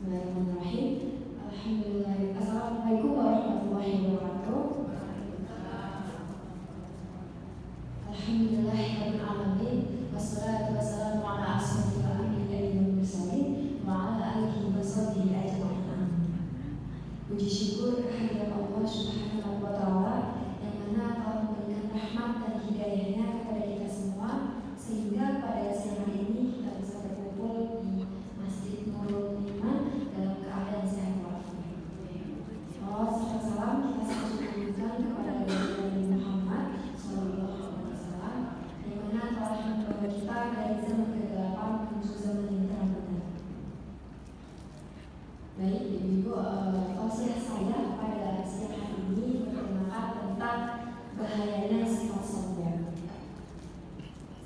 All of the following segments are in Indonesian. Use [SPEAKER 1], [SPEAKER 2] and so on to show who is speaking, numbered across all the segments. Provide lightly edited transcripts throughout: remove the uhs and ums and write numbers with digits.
[SPEAKER 1] Bismillahirrahmanirrahim. Alhamdulillah. Assalamualaikum warahmatullahi wabarakatuh. Alhamdulillahirabbil alamin. Wassalatu wassalamu ala asyrofil anbiya'i wal mursalin wa ala alihi wa sahbihi ajma'in. Puji syukur kehadirat Allah Subhanahu wa taala yang mana telah memberikan rahmat dan hidayahnya kepada kita semua sehingga pada siang hari ini kita bisa berkumpul di Masjid Nurul Iman dalam keadaan sehat walafiat. Salam kita sampaikan kepada Nabi Muhammad SAW yang mana telah membawa kita dari zaman ke-8 menuju zaman yang terang benar. Baik, Ibu, tausiah saya pada siang hari ini bertemakan tentang bahayanya sifat sombong.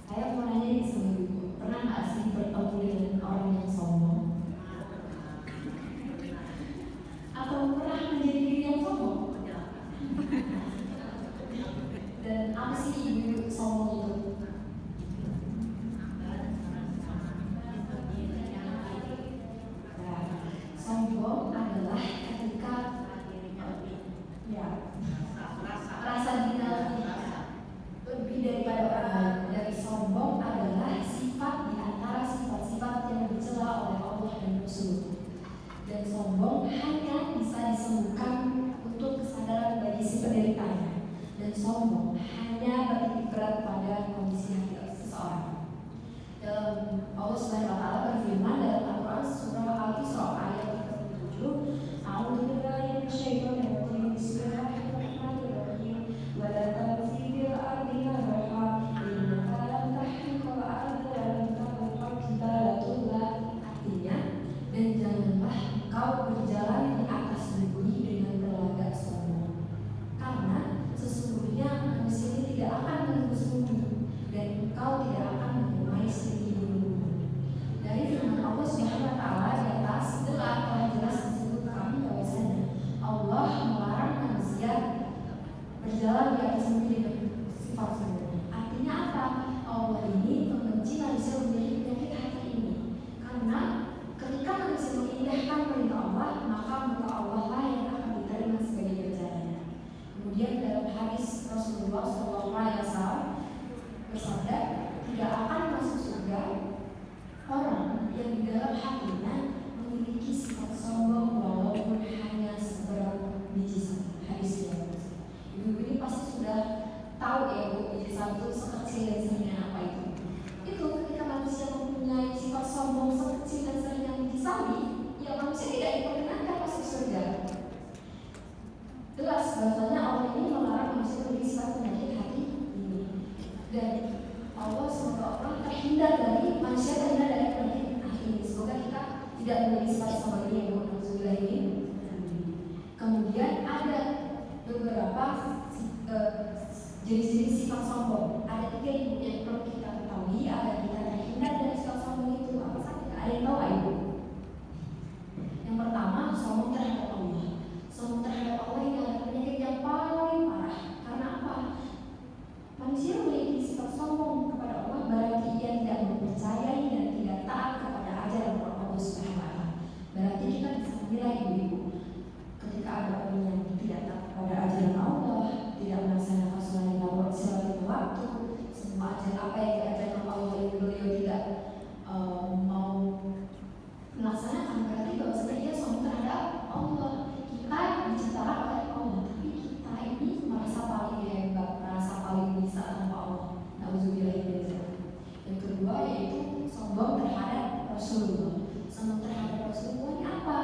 [SPEAKER 1] Saya mau nanya nih sama Ibu, pernah nggak sih bertemu dengan orang yang sombong? Atau pernah menjadi diri yang sombong? Dan apa sih Ibu sombong itu? Nah, sombong adalah ketika rasa diri lebih daripada orang lain. Dari sombong adalah sifat di antara sifat-sifat yang dicela oleh Allah dan Rasul. Dan sombong hanya bisa disembuhkan untuk kesadaran bagi si penderitanya. Dan sombong hanya beritik berat pada kondisi hati seseorang. Allah Subhanahu wa taala berfirman dalam Al-Qur'an surah Al-Isra ayat 37, A'udzubillahi minasyaitonir rajim. Bismillahirrahmanirrahim. Wa la tamshi fil ardi marha innaka lam tahriqal arda wa lam takhriqal jibala tula. Artinya, dan janganlah engkau berjalan di atas bumi dengan berlagak sombong, karena sesungguhnya manusia ini tidak akan menembus bumi dan engkau tidak akan menyemai setinggi gunung. Dari firman Allah Subhanahu wa taala di atas telah jelas disebut kami bahwasanya Allah melarang manusia berjalan di atas bumi dengan sifat sombong. Artinya apa? Allah ini membenci manusia memiliki penyakit hati ini, karena ketika manusia mengindahkan perintah Allah, maka muka Allah lah yang akan diterima sebagai ganjarannya. Kemudian dalam hadis Rasulullah SAW bersabda, tidak akan masuk surga orang yang di dalam hatinya memiliki sifat sombong walaupun hanya seberapa biji saja. Hadisnya. Ibu ini pasti sudah tahu ya Bu, biji satu sekecil dan seringnya apa itu. Itu ketika manusia mempunyai sifat sombong sekecil dan seringnya biji sawi, ya manusia tidak diperkenankan masuk surga. Jelas bahwasanya Allah ini melarang manusia memiliki sifat penyakit hati ini. Dan Allah semoga orang terhindar dari manusia terhindar dari penyakit hati ini. Semoga kita tidak memiliki sifat sombong ini yang berkhususlah ini. Kemudian ada beberapa jenis-jenis sifat sombong. Ada 3 yang perlu kita ketahui agar kita terhindar dari sifat sombong itu. Apa saja? Ada yang tahu Ibu? Yang pertama, sombong terhadap Allah. Sombong terhadap Allah ini adalah penyakit yang paling parah. Karena apa? Manusia memiliki sifat sombong kepada Allah berarti ia tidak mempercayai dan tidak taat kepada ajaran Allah Subhanahu wa taala. Berarti kita bisa menilai Ibu, ketika ada orang yang tidak taat kepada ajaran Allah, tidak melaksanakan sholat waktu, semua ajaran apa yang diajarkan Allah itu beliau tidak mau melaksanakan, berarti bahwasanya dia sombong terhadap Allah. Kita diciptakan oleh Allah, tapi kita ini merasa paling hebat, merasa paling bisa tanpa Allah. Nauzubillah. Yang kedua yaitu sombong terhadap Rasulullah. Sombong terhadap Rasulullah ini apa?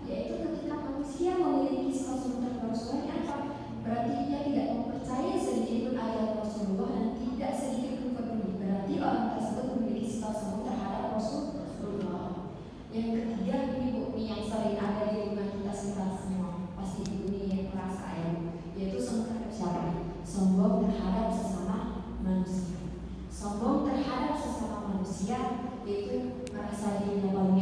[SPEAKER 1] Yaitu ketika manusia memiliki sifat sombong terhadap Rasulullah ini apa? Berarti dia tidak mempercayai sedikit pun ajaran Rasulullah dan tidak sedikit pun peduli. Berarti orang tersebut memiliki sifat sombong terhadap Rasulullah. Yang ketiga, Ibu ini yang sering ada di rumah kita semua. Pasti Ibu ini yang merasa ya, yaitu sombong terhadap siapa? Sombong terhadap sesama manusia. Sombong terhadap sesama manusia yaitu merasa dirinya paling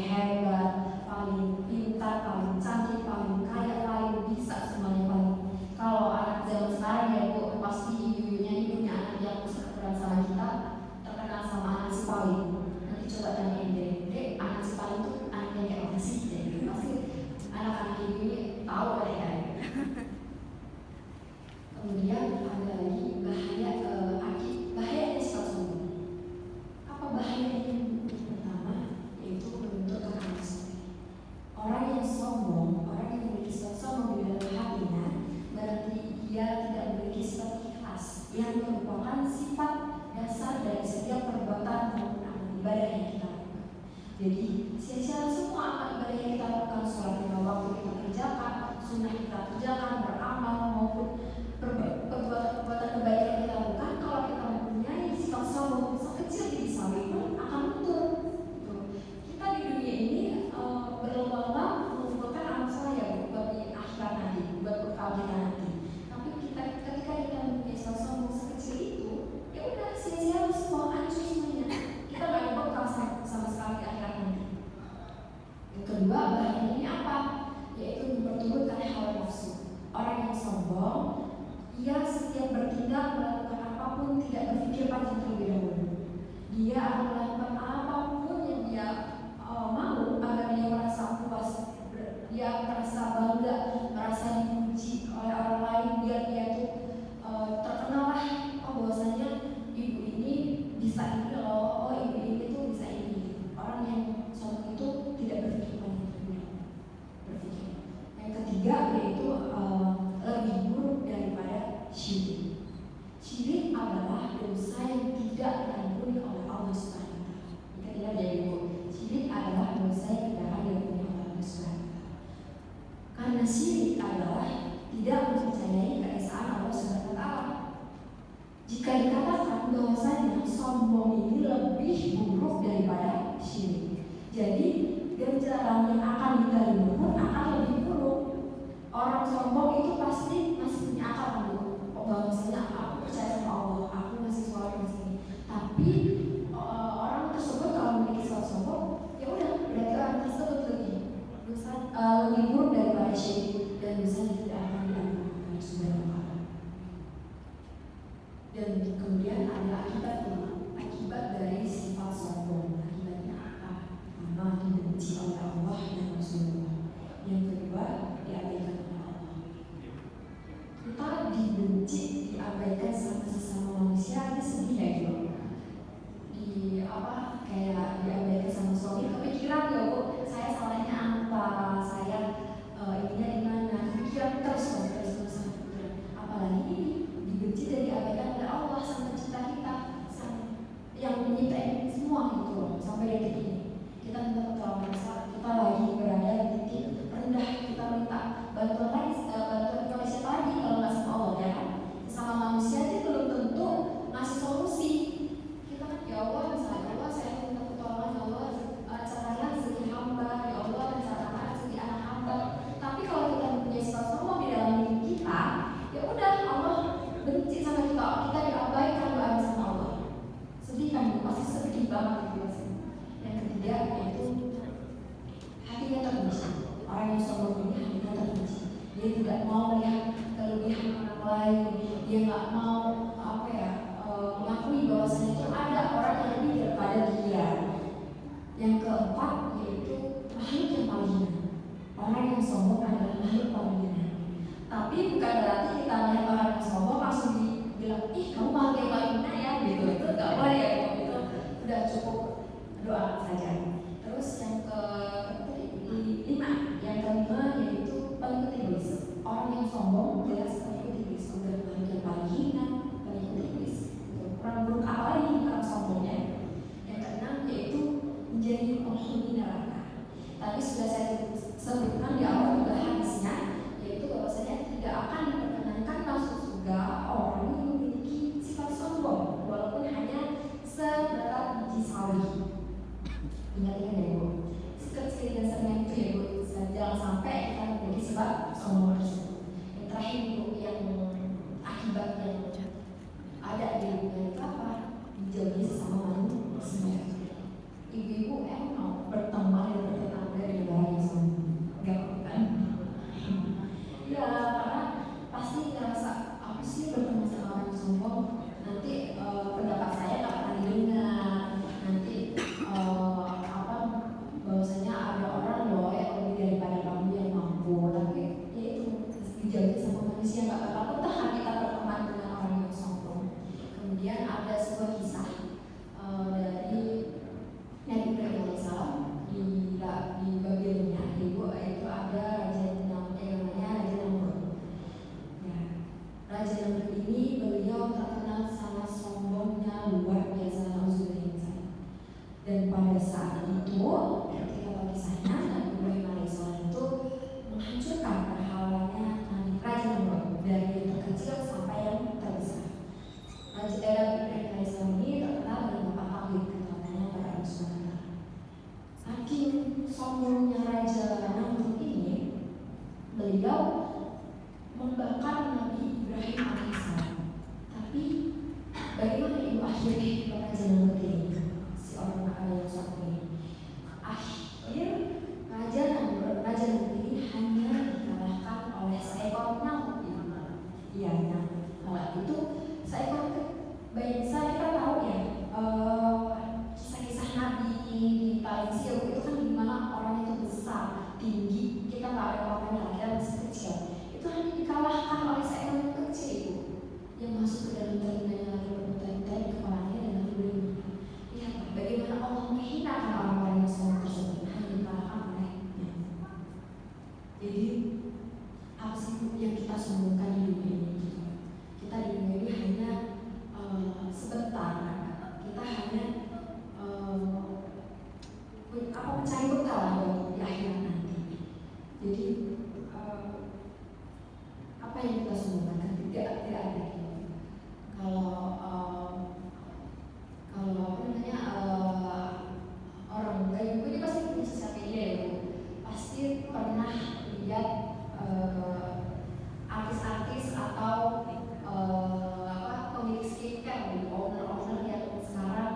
[SPEAKER 1] sia-sia semua amal ibadah yang kita lakukan, sholat lima waktu kita kerjakan, sunnah kita kerjakan, beramal maupun perbuatan kebaikan yang kita lakukan. Kalau kita mempunyai sikap sombong sekecil biji sawi pun akan luntur. Kita di dunia ini berlomba-lomba mengumpulkan amal soleh ya buat di akhirat nanti, buat bekal kita nanti. Tapi ketika kita mempunyai sikap sombong sekecil itu, ya udah sia-sia semua, hancur semuanya. Kita nggak ada bekal sama sekali di akhirat nanti. Yang kedua, bahaya ini apa? Yaitu memperturutkan hawa nafsu. Orang yang sombong, ia setiap bertindak melakukan apapun tidak berpikir panjang terlebih dahulu. Dia akan melakukan apapun yang dia mau agar dia merasa puas, dia merasa bangga, merasa dipuji oleh orang lain, biar dia tuh terkenal lah, bahwasanya ibu ini bisa ini loh, ibu ini tuh bisa ini. Orang yang sombong itu tidak berpikir panjang terlebih dahulu. Berpikir. Yang ketiga yaitu lebih buruk daripada syirik. Syirik adalah dosa yang tidak diampuni oleh Allah Subhanahu wa taala. Ketiga yaitu syirik adalah dosa yang tidak akan diampuni oleh Allah Subhanahu wa taala. Karena syirik adalah tidak mempercayai keesaan Allah Subhanahu wa taala. Jika dikatakan bahwasanya sombong ini lebih buruk daripada syirik, jadi ganjaran yang akan diterima pun akan lebih buruk. Orang sombong itu pasti masih punya akal dulu. Bahwasanya aku percaya sama Allah, aku masih sholat masih ini. Tapi orang tersebut kalau memiliki sifat sombong, ya udah berarti orang tersebut lebih buruk daripada syirik dan dosa yang tidak akan diampuni oleh Subhanahu wa taala. Dan kemudian ada akibat dari sifat sombong. Akibatnya apa? Pertama, dibenci oleh Allah dan Rasulullah. Yang kedua, diabaikan oleh Allah. Kita dibenci, diabaikan sama sesama manusia, ini sedih ya gitu. Kayak diabaikan sama suami, kepikiran ya bu, saya salahnya apa, saya ininya di mana, kepikiran terus. Apalagi ini dibenci dan diabaikan oleh Allah sama cinta kita, yang menyintai semua gitu loh, sampai detik ini. Kita minta pertolongan saat kita lagi berada di titik rendah, kita minta bantuan lagi, bantuan kepada siapa lagi kalau nggak sama Allah ya kan? Sama manusia aja belum tentu ngasih solusi. Kita kan ya Allah, misalnya Allah saya minta pertolongan ya Allah, caranya rezeki hamba, ya Allah caranya rezeki anak hamba. Tapi kalau kita mempunyai sifat sombong di dalam diri kita, ya udah Allah benci sama kita, kita diabaikan doa sama Allah. Sedih kan, pasti sedih banget gitu pasti. Yang ketiga yaitu hatinya terbenci. Orang yang sombong ini hatinya terbenci. Dia tidak mau melihat kelebihan orang lain. Dia nggak mau mengakui bahwasanya itu ada orang yang lebih daripada dia. Yang keempat yaitu makhluk yang paling hina. Orang yang sombong adalah makhluk paling hina. Tapi bukan berarti kita melihat orang yang sombong langsung dibilang, ih kamu makhluk yang paling hina ya gitu. Itu nggak boleh ya, itu udah cukup doa saja. Terus yang kelima yaitu pengikut iblis. Orang yang sombong jelas pengikut iblis. Udah makhluk yang paling hina, pengikut iblis. Orang buruk apa lagi orang sombongnya? Yang keenam yaitu menjadi penghuni neraka. Tadi sudah saya sebutkan di awal juga hadisnya, yaitu bahwasanya tidak akan sombongnya Raja Namrud ini, beliau membakar Nabi Ibrahim alaihissalam. Tapi bagaimana ibu akhirnya Raja Namrud ini, si orang yang sombong ini? Akhir Raja Namrud ini hanya dikalahkan oleh seekor nyamuk. Iya, nyamuk. Nah, itu seekor baik kita tahu ya, kisah-kisah Nabi di Palestina itu kan dimana orang itu besar, tinggi, kita nggak ada apa-apanya, kita masih kecil. Itu hanya dikalahkan oleh seekor yang kecil itu, yang masuk ke dalam telinganya lalu berputar-putar di kepalanya dan lalu berhenti. Lihat bagaimana Allah menghinakan orang-orang yang sombong tersebut, hanya dikalahkan olehnya. Jadi apa sih yang kita sombongkan di dunia ini? Kita di dunia ini hanya sebentar, kita hanya mencari bekal di akhirat nanti. Jadi apa yang kita sombongkan tidak ada. Kalau orang kayak gue ini pasti punya sosial media ya, pasti pernah lihat artis-artis atau pemilik skincare gitu, owner yang sekarang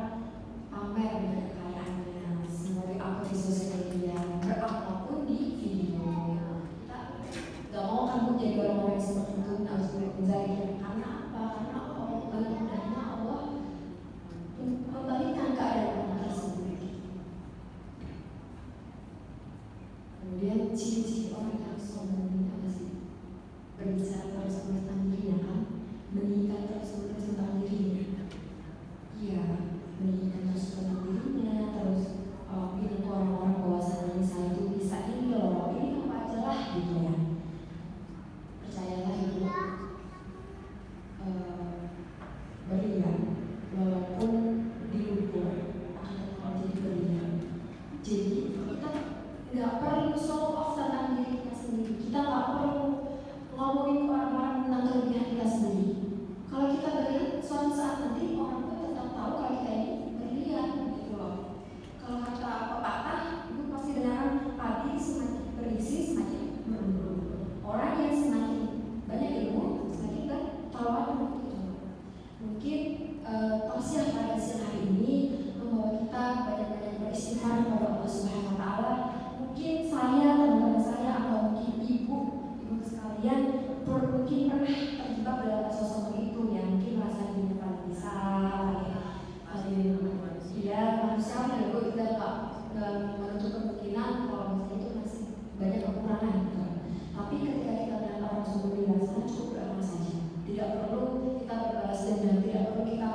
[SPEAKER 1] pamer dengan kekayaannya, semua diupload di sosial media, berapapun di video. Kita gak mau kan jadi orang-orang yang seperti itu, harus menjadi karena apa? Karena Allah membalikan keadaan orang tersebut. Kemudian ciri-ciri orang yang sombong ini apa sih? Berbicara terus-menerus tentang dirinya kan, meninggikan terus-menerus tentang dirinya. Iya, meninggikan terus tentang dirinya, terus bilang ke orang-orang bahwasanya saya itu bisa ini loh, ini apa aja lah gitu ya. Percayalah itu berlian, walaupun diukur akan tetap jadi berlian. Jadi kita nggak perlu show off tentang diri kita sendiri. Kita nggak perlu ngomongin orang-orang tentang kelebihan kita sendiri. Kalau kita berlian, suatu saat nanti orang pun tetap tahu kalau kita ini berlian gitu loh. Kalau kata pepatah, itu pasti dengarkan, padi semakin berisi semakin berumur. Orang yang semakin banyak ilmu semakin bertawa gitu. Mungkin tausiah pada siang hari ini membawa kita banyak-banyak beristighfar kepada Allah Subhanahu Wa Taala. Mungkin saya, teman-teman saya, atau mungkin ibu sekalian mungkin pernah terjebak dalam sosok itu ya, mungkin merasa dirinya paling bisa, ya manusia juga kita nggak menutup kemungkinan kalau misalnya itu masih banyak kekurangan gitu. Tapi ketika kita melihat orang sombong di luar sana, cukup beramal saja, tidak perlu kita berbalas dendam, tidak perlu kita